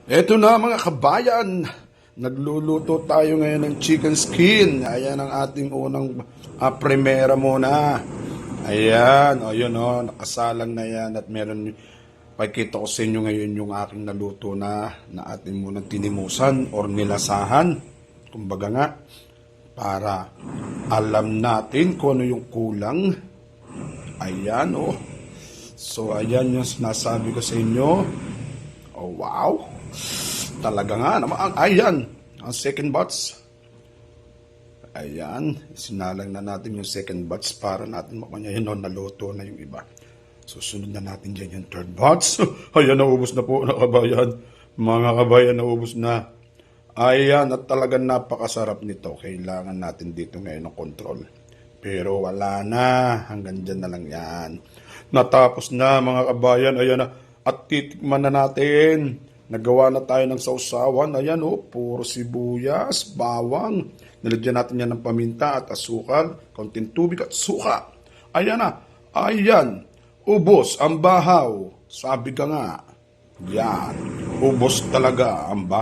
Eto na mga kabayan, nagluluto tayo ngayon ng chicken skin. Ayan ang ating unang primera muna. Ayan, o yun o, nakasalang na yan at meron, pakita ko sa inyo ngayon yung aking naluto na ating munang tinimusan or nilasahan. Kumbaga nga, para alam natin kung ano yung kulang. Ayan o. So ayan yung sinasabi ko sa inyo. Oh wow. Talaga nga naman. Ayan. Ang second batch. Ayan. Sinalang na natin yung second batch para natin makanya yun. Naluto na yung iba. Susunod na natin dyan yung third batch. Ayan, naubos na po na kabayan. Mga kabayan, naubos na. Ayan, at talagang napakasarap nito. Kailangan natin dito ngayon ng control. Pero wala na. Hanggang dyan na lang yan. Natapos na mga kabayan. Ayan na. At titikman na natin. Nagawa na tayo ng sausawan. Ayan o, puro sibuyas, bawang. Nilagyan natin yan ng paminta at asukal, kaunting tubig at suka. Ayan na. Ayan. Ubos ang bahaw. Sabi ka nga. Yan. Ubos talaga ang bahaw.